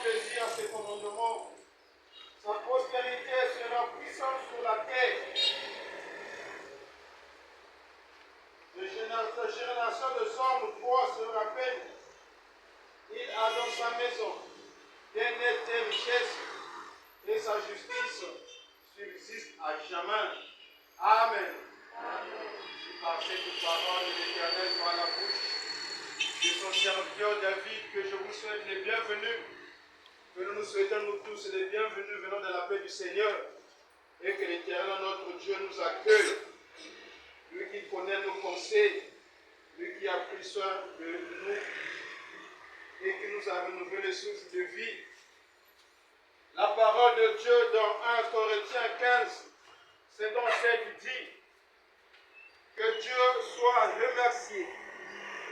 plaisir à ses commandements. Sa prospérité sera puissante sur la terre. Sa génération de hommes forts se rappelle. Il a dans sa maison des richesses et sa justice subsiste à jamais. Amen. Par cette parole de l'Éternel par la bouche de son serviteur David, que je vous souhaite les bienvenus, que nous nous souhaitons nous tous les bienvenus venant de la paix du Seigneur, et que l'Éternel notre Dieu nous accueille, lui qui connaît nos pensées, lui qui a pris soin de nous et qui nous a renouvelé le souffle de vie. La parole de Dieu dans 1 Corinthiens 15, c'est dans cette dit que Dieu soit remercié,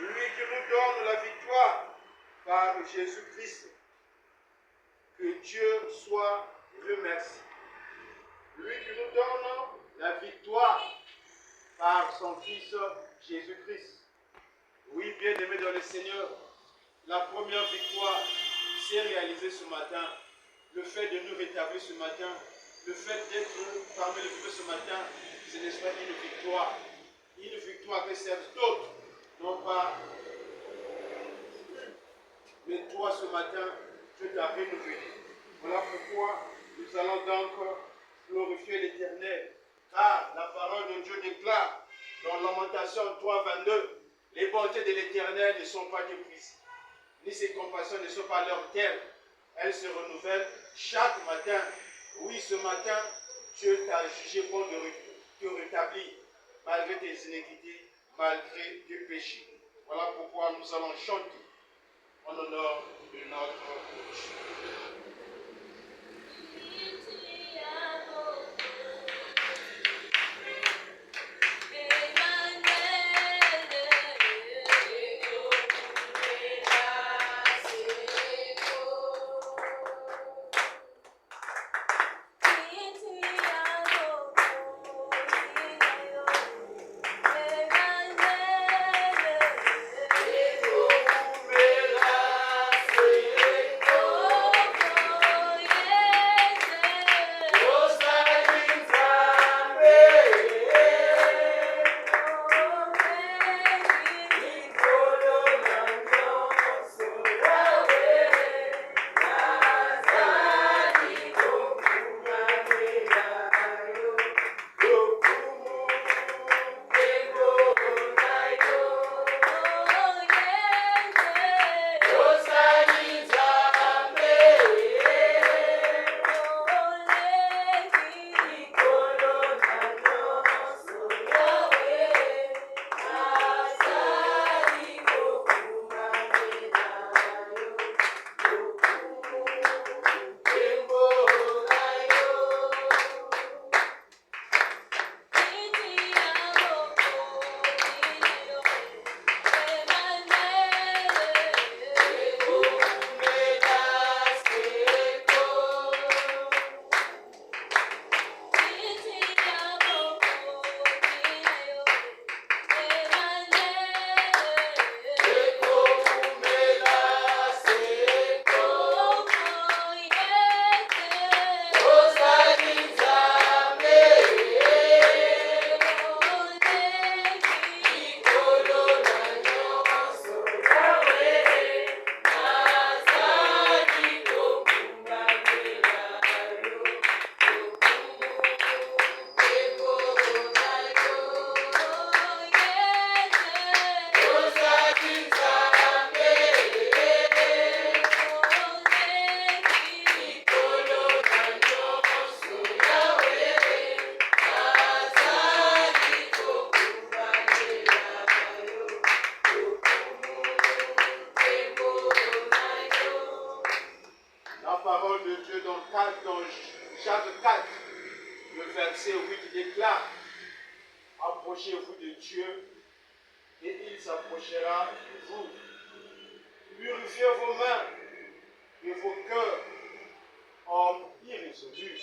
lui qui nous donne la victoire par Jésus-Christ. Que Dieu soit remercié, lui qui nous donne la victoire par son Fils Jésus-Christ. Oui, bien-aimés dans le Seigneur, la première victoire s'est réalisée ce matin. Le fait de nous rétablir ce matin, le fait d'être parmi les vivants ce matin, ce n'est pas une victoire. Une victoire que servent d'autres, non pas. Mais toi ce matin, Dieu t'a renouvelé. Voilà pourquoi nous allons donc glorifier l'Éternel. Car la parole de Dieu déclare dans Lamentation 3, 22, les bontés de l'Éternel ne sont pas épuisées, ni ses compassions ne sont pas leur terme. Elles se renouvellent chaque matin. Oui, ce matin, Dieu t'a jugé bon de te rétablir, malgré tes iniquités, malgré tes péchés. Voilà pourquoi nous allons chanter en l'honneur de notre Dieu. Approchez-vous de Dieu et il s'approchera de vous. Purifiez vos mains et vos cœurs, hommes irrésolus.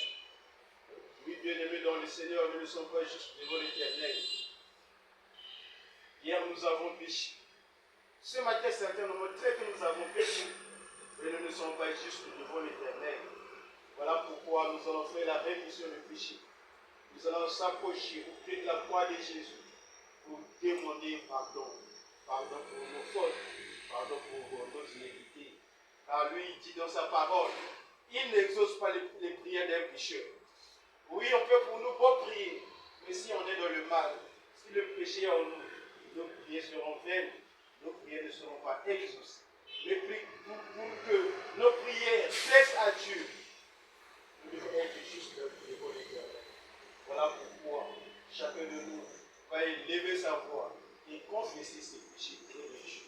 Oui, bien-aimés dans le Seigneur, nous ne sommes pas juste devant l'Éternel. Hier, nous avons péché. Ce matin, certains nous montrent que nous avons péché. et nous ne sommes pas justes devant l'Éternel. Voilà pourquoi nous allons faire la rémission du péché. Nous allons s'approcher au pied de la croix de Jésus pour demander pardon. Pardon pour nos fautes, pardon pour nos iniquités. Car lui, il dit dans sa parole, il n'exauce pas les prières d'un pécheur. Oui, on peut pour nous pas prier, mais si on est dans le mal, si le péché est en nous, nos prières seront vaines, nos prières ne seront pas exaucées. Mais pour que nos prières plaisent à Dieu, nous devons être juste devant l'Éternel. Voilà pourquoi chacun de nous va élever sa voix et confesser ses péchés et les péchés.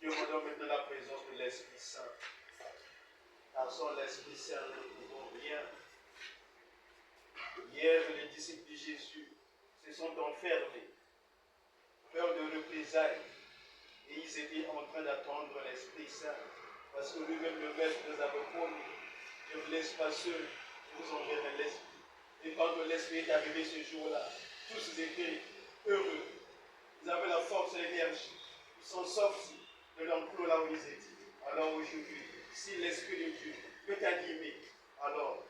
Demandons maintenant la présence de l'Esprit Saint. Car sans l'Esprit Saint, nous ne pouvons rien. Hier, les disciples de Jésus se sont enfermés, peur de représailles, et ils étaient en train d'attendre l'Esprit Saint. Parce que lui-même, le Maître nous avait promis, je ne vous laisse pas seul, je vous enverrai l'Esprit. Et quand l'Esprit est arrivé ce jour-là, tous étaient heureux. Ils avaient la force et l'énergie. Ils sont sortis de l'enclos là où ils étaient. Alors aujourd'hui, si l'Esprit de Dieu peut t'animer, alors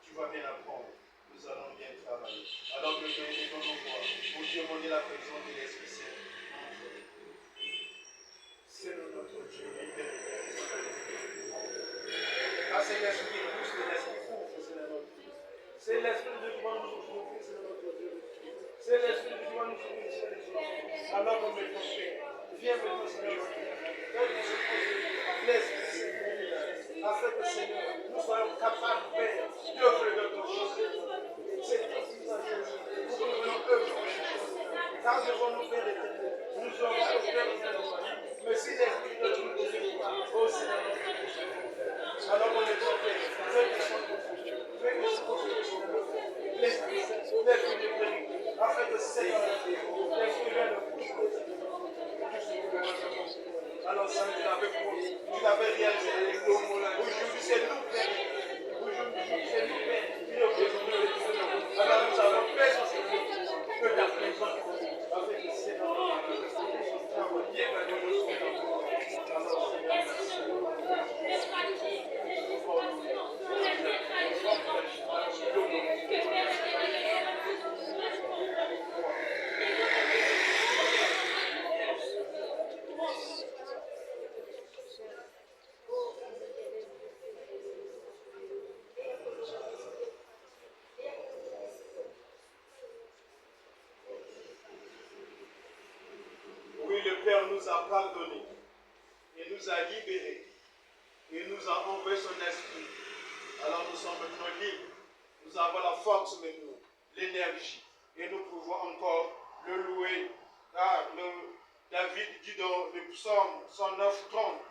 tu vas bien apprendre. Nous allons bien travailler. Alors que nous devons nous voir pour demander la présence de l'Esprit Saint. Seigneur notre Dieu, car c'est l'Esprit qui pousse, c'est l'Esprit qui ouvre, Seigneur notre Dieu. C'est l'Esprit de Dieu qui va nous ouvrir, c'est notre Dieu. C'est l'Esprit de Dieu qui va nous ouvrir, c'est les choses. Alors on met ton Père. Viens maintenant, Seigneur. Laisse, Seigneur, afin que, Seigneur, nous soyons capables, Père, d'œuvrer d'autres choses. C'est tout ça, Jésus. Pour que nous voulons œuvrer. Car devant nous, Père éternel, nous aurons le Père éternel. Mais si l'Esprit de Dieu nous dit pas, oh Seigneur, alors on est ton Père. Fais que son confusion. Fais que son confusion. L'Esprit de vérité. Afin que Seigneur, l'Esprit vienne de bouche. Alors, ça, tu l'avais promis, tu l'avais réalisé avec nous. Aujourd'hui, c'est nous, Père. Aujourd'hui, c'est nous, Père. Qui nous présentons le Seigneur. Alors, nous avons besoin, Seigneur, que ta présence avec le Seigneur. Oui, le Père nous a pardonné et nous a libérés et nous a envoyé son esprit. Alors nous sommes maintenant libres. Nous avons la force maintenant, l'énergie et nous pouvons encore le louer. Car David dit dans le psaume 109:30,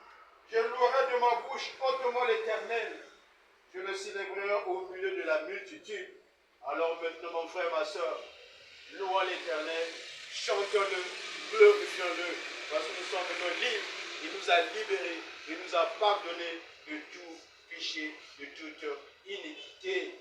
je louerai de ma bouche hautement l'Éternel. Je le célébrerai au milieu de la multitude. Alors maintenant, mon frère, ma soeur, louons l'Éternel, chantons-le, glorifions-le, parce que nous sommes maintenant libres. Il nous a libérés, il nous a pardonné de tout péché, de toute iniquité.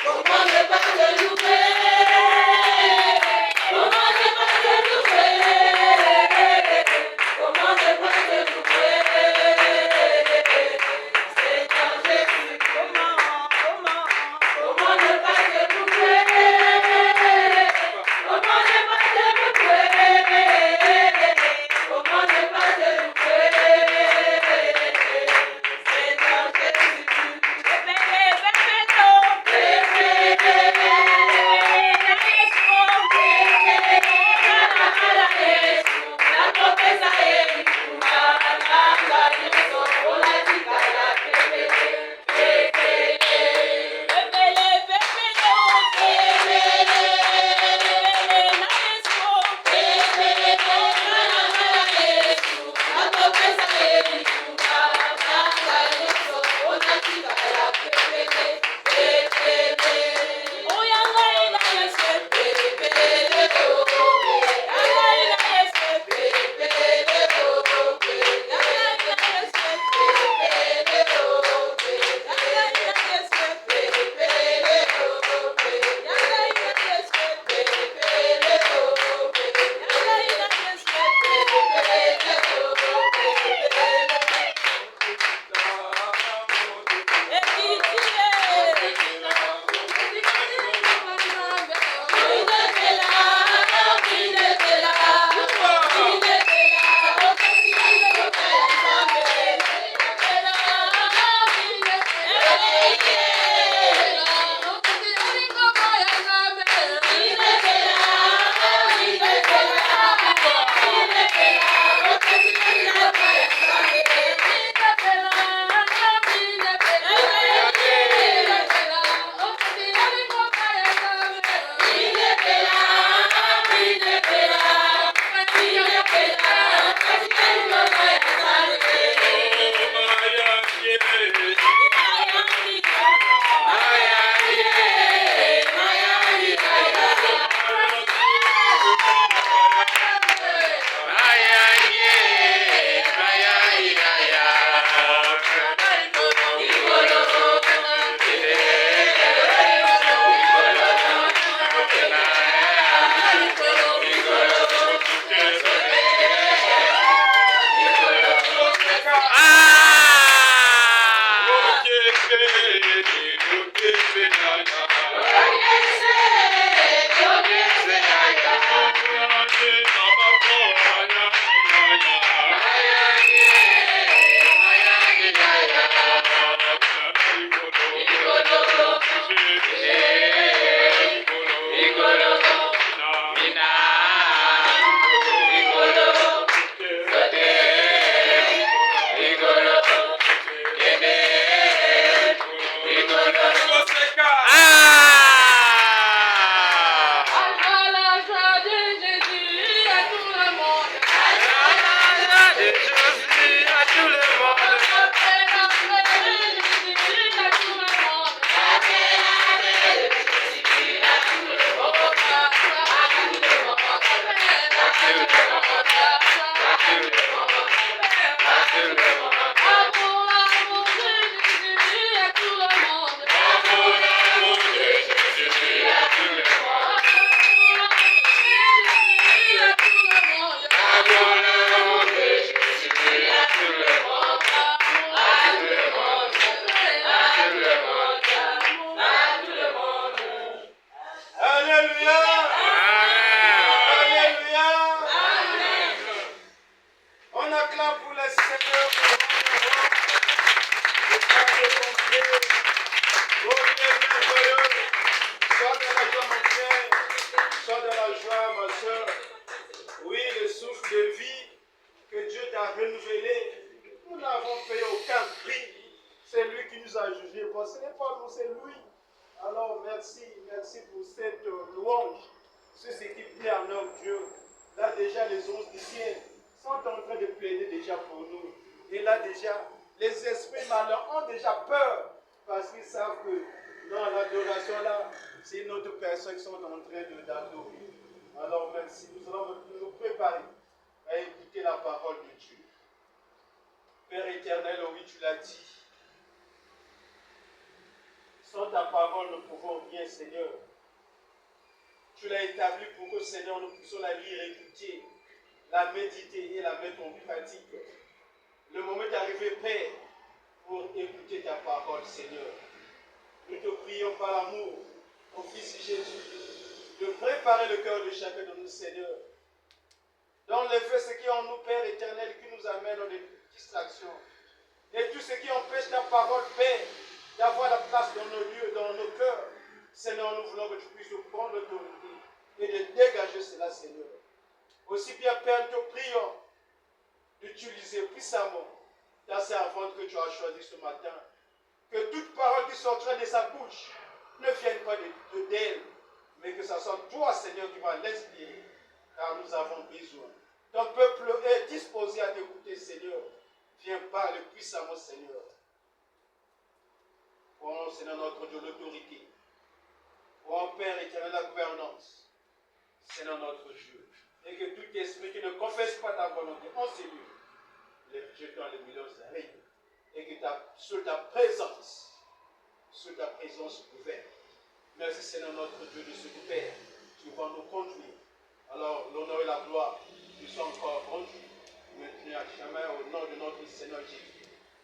Comment ne pas te louer? Comment ne pas te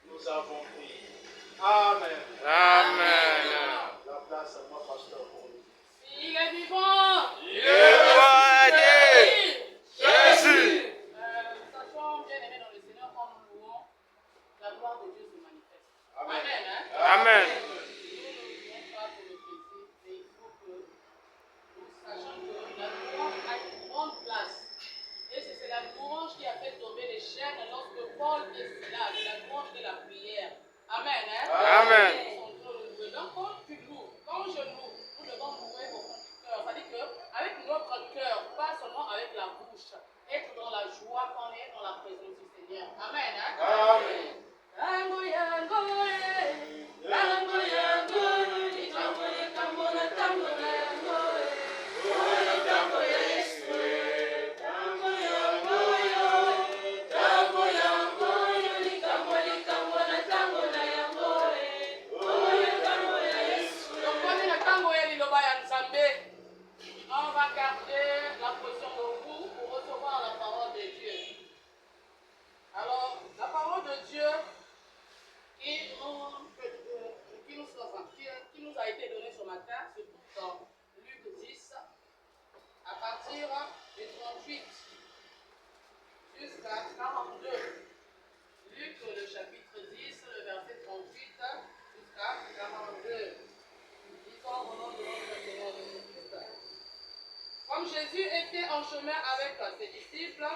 Nous avons prié. Amen. Amen. La place à moi, pasteur, pour lui. Il est vivant. Il est roi Dieu. Jésus. Sachons, bien aimés dans le Seigneur, quand nous louons, la gloire de Dieu se manifeste. Amen. Amen. Hein? Amen. Nous ne louons pas pour le plaisir, mais il faut que nous sachions que la louange a une grande place. Et c'est la louange qui a fait tomber les chaînes lorsque Paul et Silas, la louange de la prière. Amen. Hein? Amen. Donc, quand tu loues, quand je loue, nous devons louer au fond du cœur. C'est-à-dire qu'avec notre cœur, pas seulement avec la bouche, être dans la joie quand on est dans la présence du Seigneur. Amen. Hein? Amen. Tango yango tango yango tango yango tango yango tango Yesu tango yango tango yango likambo na tango na yango tango Yesu. Donc on est le tango et liloba ya Nzambe. On va garder la position debout pour recevoir la parole de Dieu. Alors, la parole de Dieu qui nous a été donnée ce matin, se trouve dans Luc 10, à partir du 38 jusqu'à 42. Luc, le chapitre 10, le verset 38 jusqu'à 42. Disons au nom de notre Seigneur Jésus-Christ. Comme Jésus était en chemin avec ses disciples,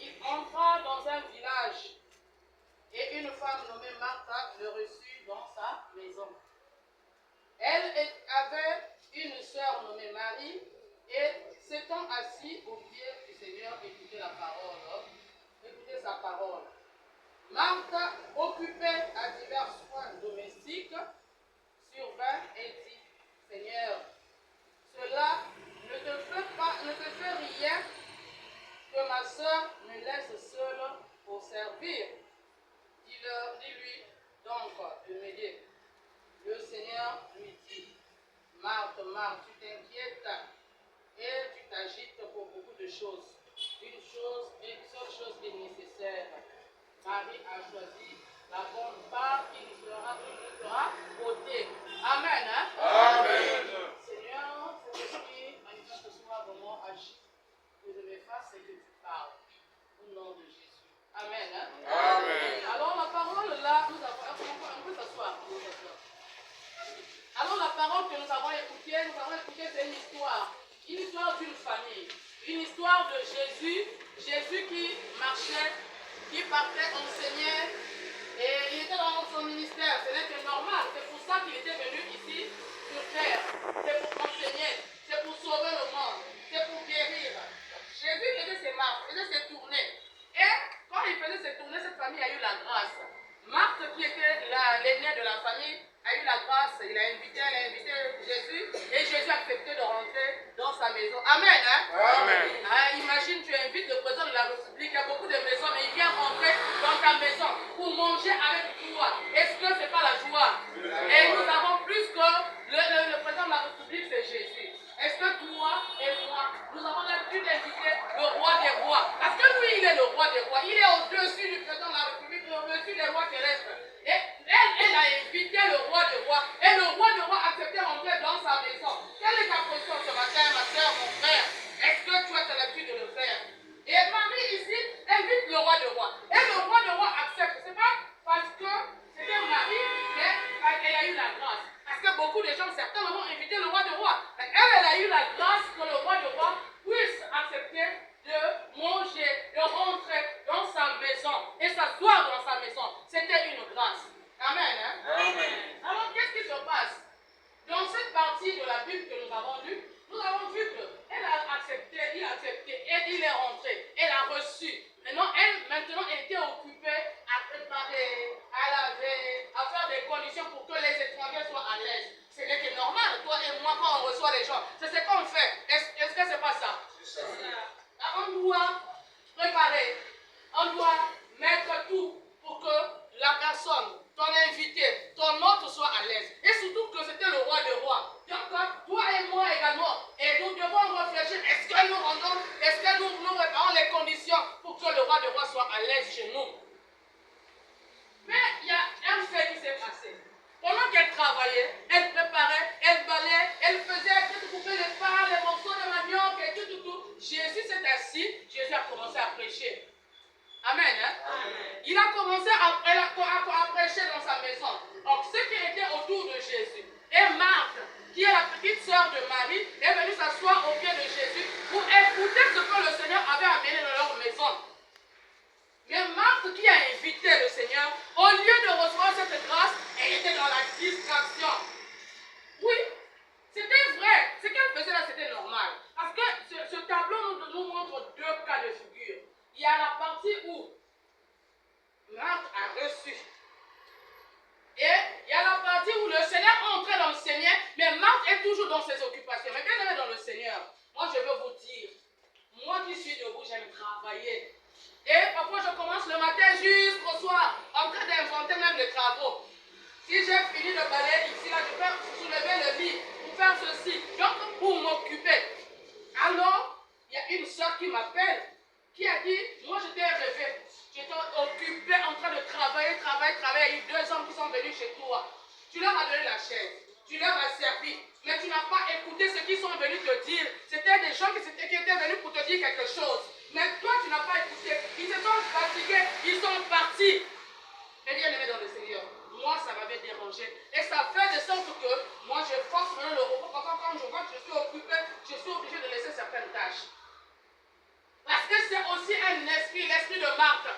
il entra dans un village et une femme nommée Martha le reçut dans sa maison. Elle avait une sœur nommée Marie et s'étant assise au pied du Seigneur, écoutait sa parole. Martha, occupée à divers soins domestiques, survint et dit, Seigneur, cela ne te fait rien que ma sœur me laisse seule pour servir. Dis-lui donc de m'aider. Le Seigneur lui dit, Marthe, Marthe, tu t'inquiètes et tu t'agites pour beaucoup de choses. Une seule chose est nécessaire. Marie a choisi la bonne part qui lui sera ôtée. Amen. Hein? Amen. Seigneur, cet esprit manifeste ce soir vraiment agit. Que je vais faire, c'est que tu parles. Au nom de Jésus. Amen. Hein? Amen. Alors la parole là, nous avons on peut s'asseoir. Alors la parole que nous avons écoutée, c'est une histoire d'une famille, une histoire de Jésus qui marchait, qui partait, enseignait, et il était dans son ministère. Ce n'était normal, c'est pour ça qu'il était venu ici sur terre. C'est pour enseigner, c'est pour sauver le monde, c'est pour guérir. Jésus faisait ses marches, faisait ses tournées. Et quand il faisait ses tournées, cette famille a eu la grâce. Marthe, qui était l'aînée de la famille, a eu la grâce. Elle a invité Jésus et Jésus a accepté de rentrer dans sa maison. Amen. Hein? Amen. Imagine, tu invites le président de la République, il y a beaucoup de maisons, mais il vient rentrer dans ta maison pour manger avec toi. Est-ce que ce n'est pas la joie? Et nous avons plus que le président de la République, c'est Jésus. Est-ce que toi et moi, nous avons l'habitude d'inviter le roi des rois? Parce que lui, il est le roi des rois. Il est au-dessus du président de la République, au-dessus des rois terrestres. Et elle a invité le roi des rois. Et le roi des rois a accepté d'entrer dans sa maison. Quelle est ta position ce matin, ma soeur, mon frère? Est-ce que tu as l'habitude de le faire? Et Marie ici invite le roi des rois. Et le roi des rois accepte. Ce n'est pas parce que c'était Marie qu'elle a eu la grâce. Parce que beaucoup de gens, certains vont inviter le roi des rois. Elle a eu la grâce que le roi des rois puisse accepter de manger, de rentrer dans sa maison et s'asseoir dans sa maison. C'était une grâce. Amen. Hein? Amen. Alors, qu'est-ce qui se passe? Dans cette partie de la Bible que nous avons lue, nous avons vu qu'elle a accepté, il a accepté, et il est rentré, elle a reçu. Maintenant, elle était occupée à préparer, à laver, à faire des conditions pour que les étrangers soient à l'aise. Ce n'est que normal, toi et moi, quand on reçoit les gens, c'est ce qu'on fait. Est-ce que c'est pas ça? C'est ça. On doit préparer, on doit mettre tout pour que la personne, ton invité, ton hôte soit à l'aise. Et surtout que c'était le roi des rois. Donc, toi et moi également. Et nous devons réfléchir, est-ce que nous préparons les conditions pour que le roi des rois soit à l'aise chez nous? Mais il y a un fait qui s'est passé. dans ses occupations. Mais bien aimé dans le Seigneur, moi je veux vous dire, moi qui suis debout, j'aime travailler. Et parfois je commence le matin jusqu'au soir, en train d'inventer même les travaux. Si j'ai fini de balayer ici, là, je peux soulever le lit pour faire ceci. Donc pour m'occuper. Alors, il y a une soeur qui m'appelle, qui a dit, moi j'étais rêvé. J'étais occupée en train de travailler. Il y a eu 2 hommes qui sont venus chez toi. Tu leur as donné la chaise, tu leur as servi, mais tu n'as pas écouté ce qu'ils sont venus te dire. C'était des gens qui étaient venus pour te dire quelque chose. Mais toi, tu n'as pas écouté. Ils se sont fatigués, ils sont partis. Et bien aimé dans le Seigneur, moi ça m'avait dérangé. Et ça fait de sorte que moi je force maintenant le repos. Parfois quand je vois que je suis occupé, je suis obligé de laisser certaines tâches. Parce que c'est aussi un esprit, l'esprit de Marthe.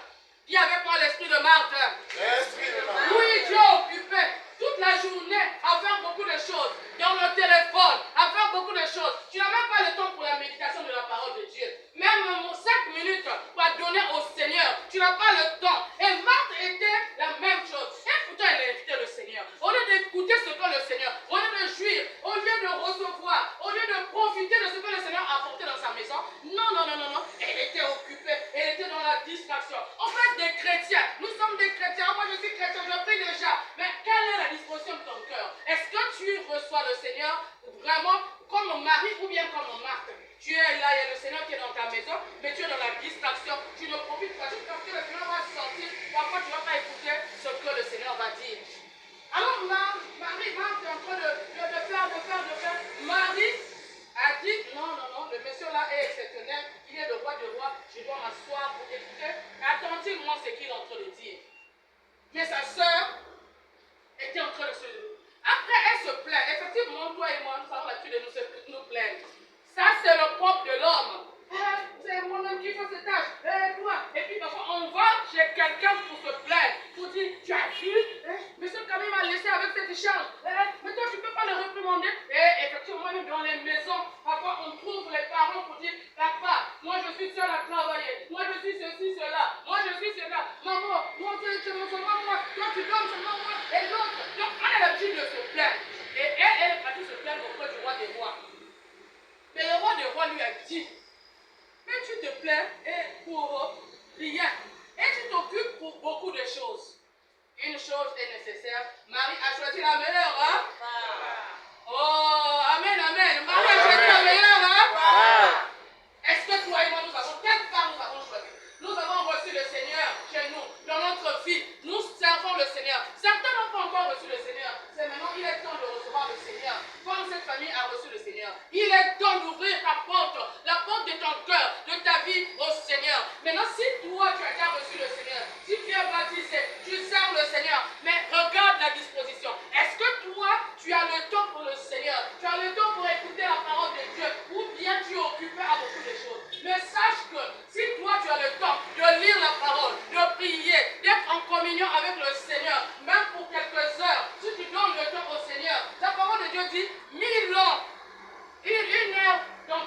Dis avec moi l'esprit de Marthe. L'esprit de Marthe. Oui, tu es occupé toute la journée à faire beaucoup de choses. Dans le téléphone, à faire beaucoup de choses. Tu n'as même pas le temps pour la méditation de la parole de Dieu. Même 5 minutes pour donner au Seigneur. Tu n'as pas le temps. Et Marthe était la même chose. Et pourtant, elle a invité le Seigneur. Au lieu d'écouter ce que le Seigneur, au lieu de jouir, au lieu de recevoir, au lieu de profiter de ce que le Seigneur a apporté dans sa maison, non. Elle était occupée. Elle était dans la distraction. En fait, des chrétiens, nous sommes des chrétiens. Moi, je suis chrétien, je prie déjà. Mais quelle est la disposition de ton cœur? Est-ce que tu reçois le Seigneur vraiment comme Marie ou bien comme Marthe? Tu es là, il y a le Seigneur qui est dans ta maison, mais tu es dans la distraction. Tu ne profites pas. Juste parce que le Seigneur va sortir, parfois tu ne vas pas écouter ce que le Seigneur va dire. Alors Marie, Marthe est en train de faire. Marie a dit, non, le monsieur là est exceptionnel, il est le roi des rois, je dois m'asseoir pour écouter attentivement ce qu'il est en train de dire. Mais sa sœur était en train de se... Après, elle se plaint. Effectivement, toi et moi, nous avons l'habitude de nous plaindre. Ça, c'est le propre de l'homme. C'est moi-même qui fais cette tâche. Toi. Et puis, parfois, on va chez quelqu'un pour se plaindre. Pour dire, tu as vu, monsieur Camille m'a laissé avec cette charge. Mais toi, tu ne peux pas le réprimander. Et effectivement, même dans les maisons, parfois, on trouve les parents pour dire, papa, moi, je suis seul à travailler. Moi, je suis ceci, cela. Moi, je suis cela. Maman, moi, tu me seulement moi. Toi, tu donnes seulement moi. Et l'autre. Donc, on a l'habitude de se plaindre. Et elle est partie se plaindre auprès du roi des rois. Mais le roi des rois lui a dit, mais tu te plains et pour rien. Et tu t'occupes pour beaucoup de choses. Une chose est nécessaire. Marie a choisi la meilleure, hein? Oh, amen. Marie a choisi la meilleure, hein? Est-ce que toi et moi, nous avons, quelle part nous avons choisi? Nous avons reçu le Seigneur chez nous, dans notre vie. Nous servons le Seigneur. Certains n'ont pas encore reçu le Seigneur. C'est maintenant, il est temps de recevoir le Seigneur. Comme cette famille a reçu le Seigneur. Il est temps d'ouvrir ta porte, la porte de ton cœur, de ta vie au Seigneur. Maintenant, si toi, tu as déjà reçu le Seigneur, si tu es baptisé, tu sers le Seigneur, mais regarde la disposition. Est-ce que toi, tu as le temps pour le Seigneur? Tu as le temps pour écouter la parole de Dieu? Ou bien tu es occupé à beaucoup de choses? Mais sache que si toi, tu as le temps de lire la parole, de prier, d'être en communion avec le Seigneur, même pour quelques heures, si tu donnes le temps au Seigneur, la parole de Dieu dit 1000 ans, 1 heure dans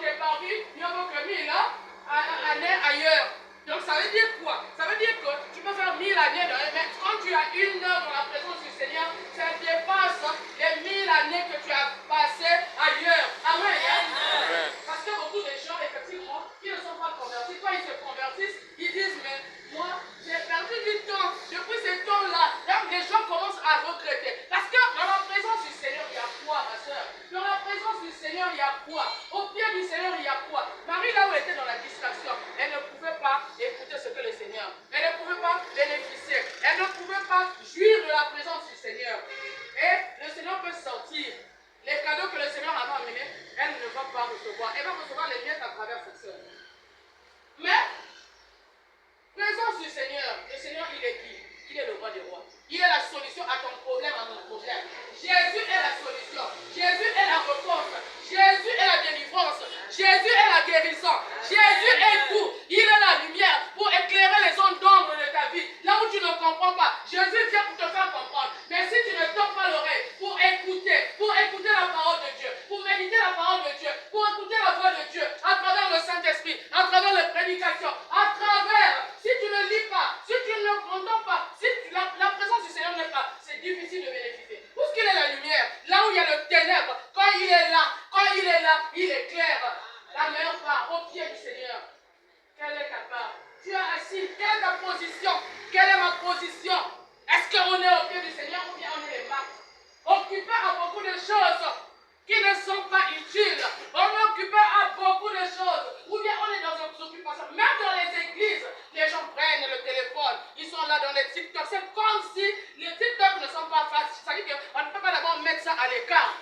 cela dans les TikTok. C'est comme si les TikTok ne sont pas faciles. C'est-à-dire qu'on ne peut pas d'abord mettre ça à l'écart.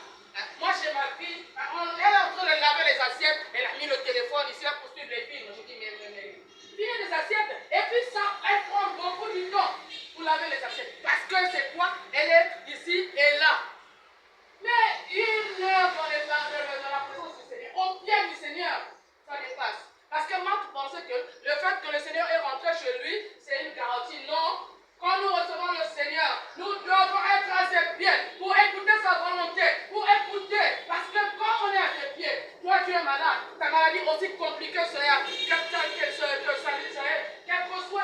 Moi, chez ma fille, elle est en train de laver les assiettes. Elle a mis le téléphone ici pour suivre les films. Je dis, mais, finir les assiettes. Et puis ça, elle prend beaucoup de temps pour laver les assiettes. Parce que c'est quoi? Elle est ici et là. Mais une heure dans la présence du Seigneur, au pied du Seigneur, ça dépasse. Parce que Marc pensait que le fait que le Seigneur est rentré chez lui, c'est une garantie. Non. Quand nous recevons le Seigneur, nous devons être à ses pieds pour écouter sa volonté, pour écouter. Parce que quand on est à ses pieds, toi tu es malade, ta maladie aussi compliquée sera, quel que soit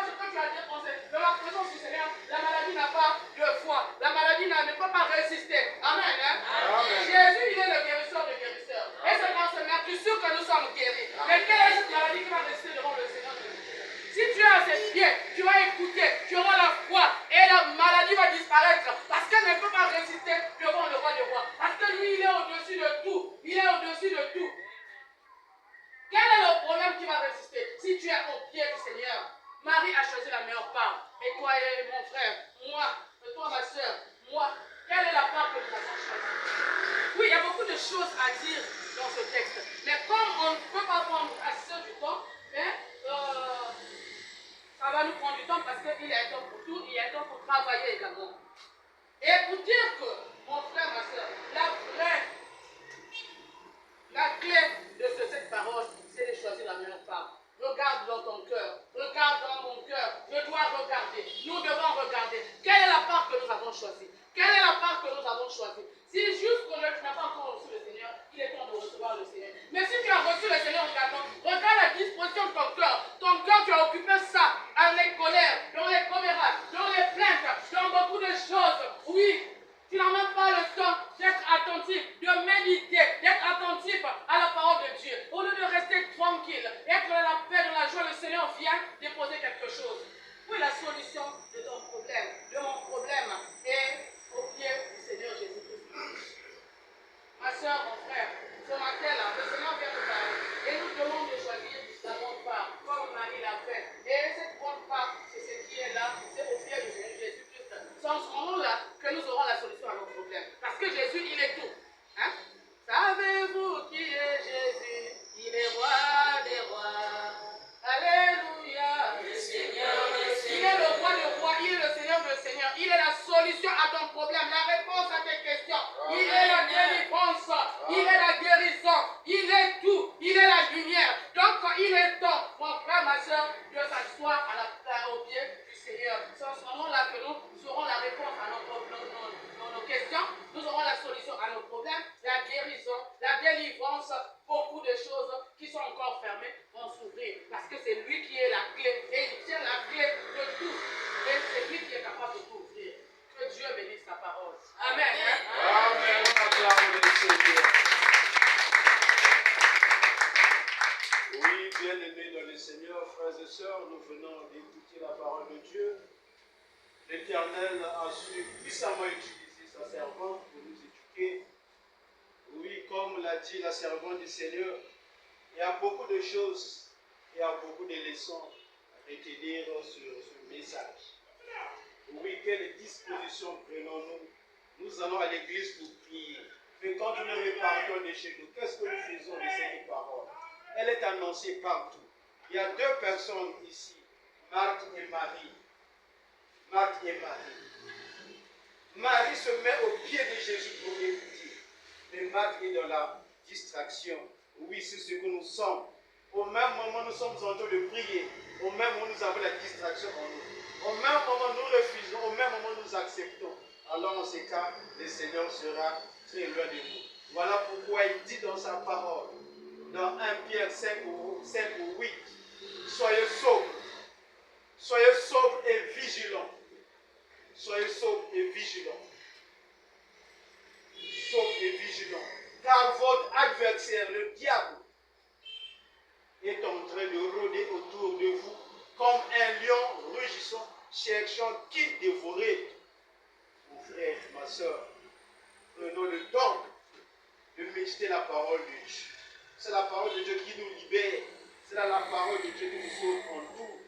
ce que tu as dépensé, dans la présence du Seigneur, la maladie n'a pas de foi. La maladie ne peut pas résister. Amen. Hein? Amen. Jésus, il est le guérisseur de guérisseurs. Et c'est dans ce matin, je suis sûr que nous sommes guéris. Mais quelle est cette maladie qui va résister devant le Seigneur? Si tu es à ses pieds, tu vas écouter, tu auras la foi et la maladie va disparaître parce qu'elle ne peut pas résister devant le roi des rois. Parce que lui, il est au-dessus de tout. Il est au-dessus de tout. Quel est le problème qui va résister? Si tu es au pied du Seigneur, Marie a choisi la meilleure part. Et toi et mon frère, moi, et toi ma soeur, moi, quelle est la part que nous avons choisie? Oui, il y a beaucoup de choses à dire dans ce texte. Mais comme on ne peut pas prendre assez du temps, ça va nous prendre du temps parce qu'il y a un temps pour tout, il y a un temps pour travailler également. Et pour dire que, mon frère, ma soeur, la clé de cette parole, c'est de choisir la meilleure part. Regarde dans ton cœur, regarde dans mon cœur, je dois regarder, nous devons regarder. Quelle est la part que nous avons choisie? Quelle est la part que nous avons choisie? Si jusqu'au-là tu n'as pas encore reçu le Seigneur, il est temps de recevoir le Seigneur. Mais si tu as reçu le Seigneur en regardant, regarde la disposition de ton cœur. Ton cœur, tu as occupé ça avec les colères, dans les commérages, dans les plaintes, dans beaucoup de choses. Oui, tu n'as même pas le temps d'être attentif, de méditer, d'être attentif à la parole de Dieu. Au lieu de rester tranquille, être dans la paix, dans la joie, le Seigneur vient déposer quelque chose. Oui, la solution de ton problème, de mon problème, est au pied du Seigneur Jésus-Christ. Ma soeur, mon frère, ce matin-là, le Seigneur vient nous parler et nous demande de choisir la bonne part, comme Marie l'a fait. Et cette bonne part, c'est ce qui est là, c'est au pied du Seigneur Jésus-Christ. C'est en ce moment-là que nous aurons la solution à nos problèmes. Parce que Jésus, il est tout. Hein? Savez-vous qui est Jésus? Il est roi des rois. Alléluia. Le Seigneur, il est le roi des rois, il est le Seigneur des seigneurs. Il est la solution à ton problème, la réponse à tes questions. Il est la délivrance, il est la guérison, il est tout, il est la lumière. Donc il est temps, mon frère, ma soeur, de s'asseoir au pied du Seigneur. C'est en ce moment-là que nous aurons la réponse à nos questions, nous aurons la solution à nos problèmes, la guérison, la délivrance, beaucoup de choses qui sont encore fermées vont s'ouvrir. Parce que c'est lui qui est la clé, et il tient la clé de tout. Et c'est lui qui est capable de tout ouvrir. Que Dieu bénisse sa parole. Amen. Amen. On acclame le Seigneur. Oui, bien-aimés dans le Seigneur, frères et sœurs, nous venons d'écouter la parole de Dieu. L'Éternel a su puissamment utiliser sa servante pour nous éduquer. Oui, comme l'a dit la servante du Seigneur, il y a beaucoup de choses, il y a beaucoup de leçons à retenir sur ce message. Oui, quelle disposition prenons-nous? Nous allons à l'église pour prier. Mais quand nous nous repartons de chez nous, qu'est-ce que nous faisons de cette parole? Elle est annoncée partout. Il y a deux personnes ici, Marthe et Marie. Marthe et Marie. Marie se met au pied de Jésus pour écouter. Mais Marthe est dans la distraction. Oui, c'est ce que nous sommes. Au même moment, nous sommes en train de prier. Au même moment, nous avons la distraction en nous. Au même moment, nous refusons. Au même moment, nous acceptons. Alors, en ces cas, le Seigneur sera très loin de nous. Voilà pourquoi il dit dans sa parole, dans 1 Pierre 5 ou 8, soyez sobres. Soyez sobres et vigilants. Soyez sobres et vigilants. Sobres et vigilants. Car votre adversaire, le diable, est en train de rôder autour de vous comme un lion rugissant, cherchant qui dévorer. Mon frère, ma soeur, prenons le temps de méditer la parole de Dieu. C'est la parole de Dieu qui nous libère. C'est la parole de Dieu qui nous sauve en tout.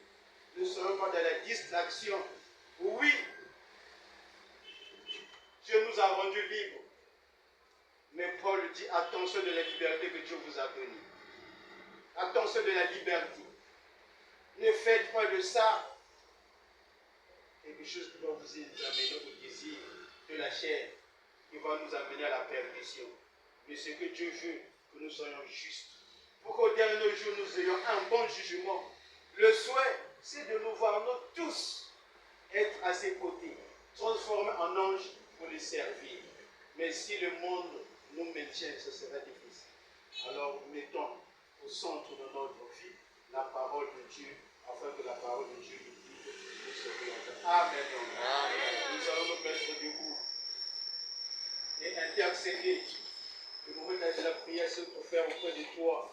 Nous ne serons pas dans la distraction. Oui, Dieu nous a rendus libres. Mais Paul dit attention de la liberté que Dieu vous a donnée. Attention de la liberté. Ne faites pas de ça quelque chose qui va vous amener au désir de la chair, qui va nous amener à la perdition. Mais ce que Dieu veut, que nous soyons justes. Pour qu'au dernier jour, nous ayons un bon jugement. Le souhait, c'est de nous voir, nous tous, être à ses côtés, transformés en anges pour les servir. Mais si le monde nous maintient, ce sera difficile. Alors, mettons au centre de notre vie la parole de Dieu, afin que la parole de Dieu nous guide, nous serions. Amen. Amen. Nous allons nous mettre debout et intercéder. Le moment de la prière, c'est pour faire auprès de toi.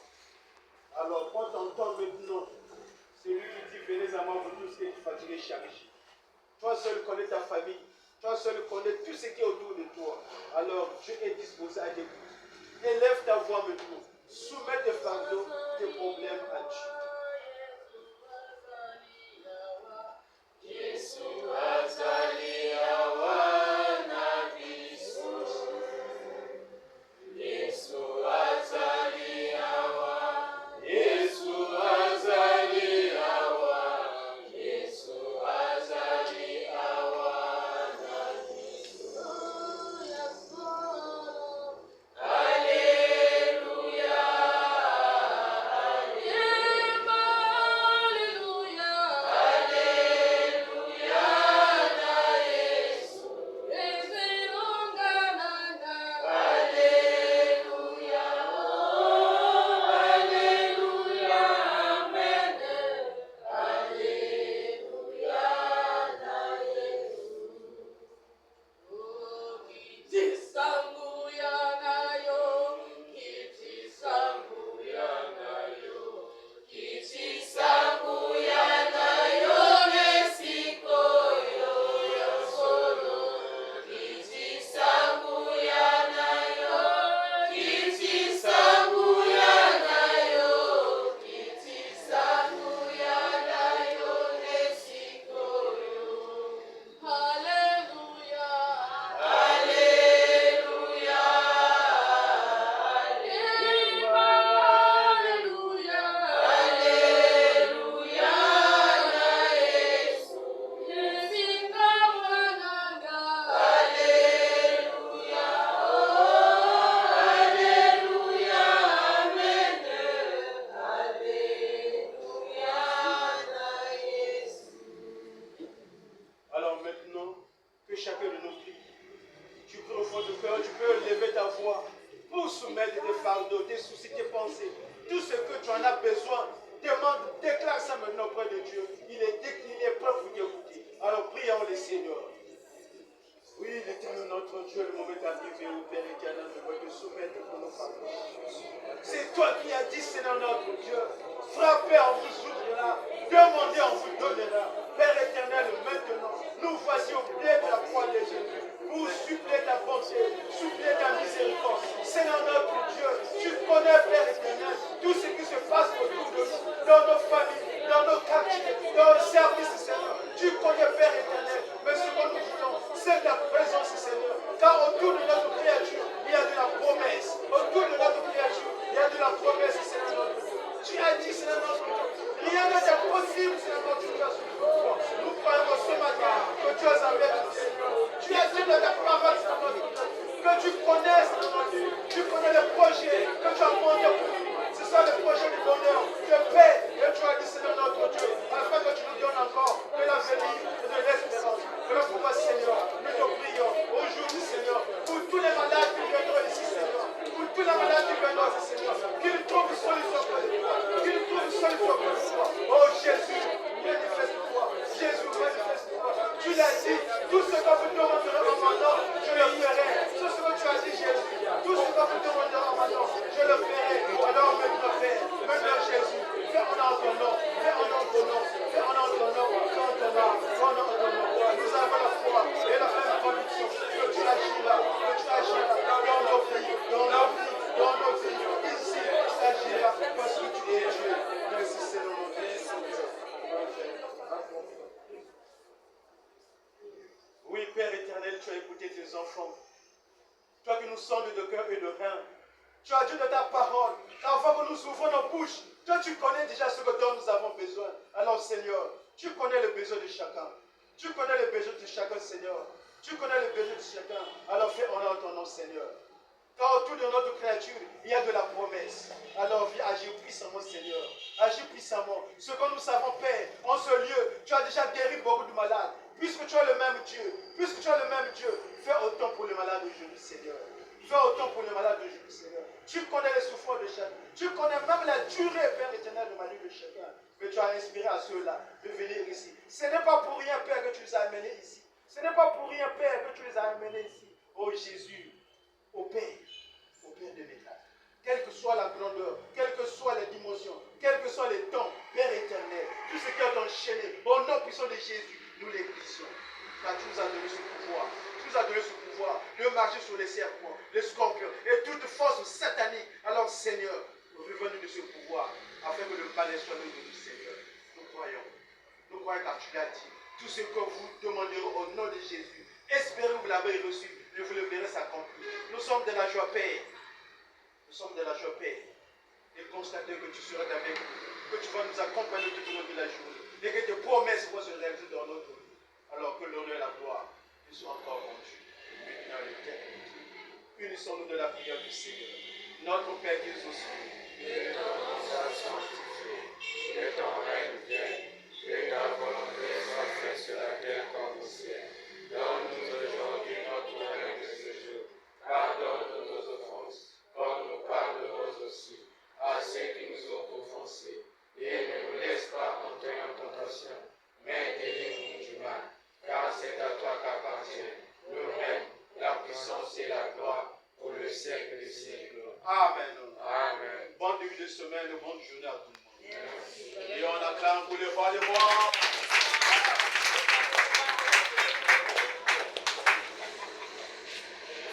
Alors, quand tu entends maintenant, celui qui dit venez à moi, vous tous qui êtes fatigués, chargés. Toi seul connais ta famille. Toi seul connais tout ce qui est autour de toi. Alors, Dieu est disposé à t'écouter. Élève ta voix maintenant. Soumets tes fardeaux, tes problèmes à Dieu. C'est toi qui as dit, Seigneur notre Dieu, frappez, on vous ouvrira, demandez, on vous donnera. Père éternel, maintenant, nous voici au pied de la croix de Jésus. Vous suppliez ta bonté, suppliez ta miséricorde. Seigneur notre Dieu, tu connais, Père éternel, tout ce qui se passe autour de nous, dans nos familles, dans nos quartiers, dans nos services, Seigneur. Tu connais, Père éternel, mais ce que nous voulons, c'est ta présence, Seigneur. Car autour de notre créature, il y a de la promesse. Autour de notre créature, il y a de la promesse, Seigneur notre Dieu. Tu as dit, Seigneur notre Dieu, rien n'est impossible, Seigneur notre Dieu. Nous croyons ce matin que tu es avec nous, Seigneur. Tu as dit dans ta parole, Seigneur notre Dieu, que tu connais, Seigneur notre Dieu. Tu connais les projets que tu as montés pour nous. Ce sont les projets de bonheur, de paix. Et tu as dit, Seigneur notre Dieu, afin que tu nous donnes encore de l'avenir et de l'espérance. Que le pouvoir, Seigneur, nous te prions aujourd'hui, Seigneur, pour tous les malades qui viendront ici, Seigneur. Pour tous les malades qui viendront ici, Seigneur. Qu'ils trouvent une solution pour les toi. Qu'ils trouvent une solution pour les toi. Oh Jésus, manifeste-toi. Jésus, manifeste-toi. Tu l'as dit, tout ce que vous demanderez en mon nom, je le ferai. Tout ce que tu as dit, Jésus, tout ce que vous demanderez en mon nom, je le ferai. Alors maintenant, Père, maintenant Jésus, fais en notre nom, fais en notre nom, fais en notre nom, fais en ton nom, fais en notre nom. Nous avons la foi et la ferme conviction que tu agiras, que tu agiras. nous sondes de cœur et de rein. Tu as dit de ta parole, avant que nous ouvrons nos bouches, toi tu connais déjà ce dont nous avons besoin. Alors Seigneur, tu connais le besoin de chacun. Tu connais le besoin de chacun, Seigneur. Tu connais le besoin de chacun. Alors fais honneur à ton nom, Seigneur. Car autour de notre créature, il y a de la promesse. Alors viens agir puissamment, Seigneur. Agis puissamment. Ce que nous savons, Père, en ce lieu, tu as déjà guéri beaucoup de malades. Puisque tu es le même Dieu, puisque tu es le même Dieu, fais autant pour les malades aujourd'hui, Seigneur. Fais autant pour les malades aujourd'hui, Seigneur. Tu connais les souffrances de chacun. Tu connais même la durée, Père éternel, de maladie de chacun. Mais tu as inspiré à ceux-là de venir ici. Ce n'est pas pour rien, Père, que tu les as amenés ici. Ce n'est pas pour rien, Père, que tu les as amenés ici. Oh Jésus, au Père de l'État. Quelle que soit la grandeur, quelles que soient les dimensions, quels que soient les temps, Père éternel, tout ce qui est enchaîné, au nom puissant de Jésus, nous les brisons. Car tu nous as donné ce pouvoir. Tu nous as donné ce pouvoir de marcher sur les serpents, les scorpions et toute force satanique. Alors Seigneur, revenez de ce pouvoir afin que le mal soit de nous, Seigneur. Nous croyons car tu l'as dit. Tout ce que vous demanderez au nom de Jésus, espérez que vous l'avez reçu et vous le verrez s'accomplir. Nous sommes de la joie, Père. Nous sommes de la joie, Père. Et constatez que tu seras avec nous, que tu vas nous accompagner tout au long de la journée et que tes promesses vont se réaliser dans notre vie. Alors que l'honneur et la gloire nous soient encore rendus. Maintenant, l'éternité. Unissons-nous de la prière du Seigneur. Notre Père qui est aux cieux. Que ton nom soit sanctifié, que ton règne vienne, que ta volonté soit faite sur la terre comme au ciel. Donne-nous aujourd'hui notre pain de ce jour. Pardonne-nous nos offenses, comme nous pardonnons aussi à ceux qui nous ont offensés. Et ne nous laisse pas entrer en tentation, mais délivre-nous du mal. Car c'est à toi qu'appartient le règne, la puissance et la gloire pour le siècle des siècles. Amen. Amen. Bon début de semaine, bonne journée à tout le monde. Et on acclame pour les voix de voix.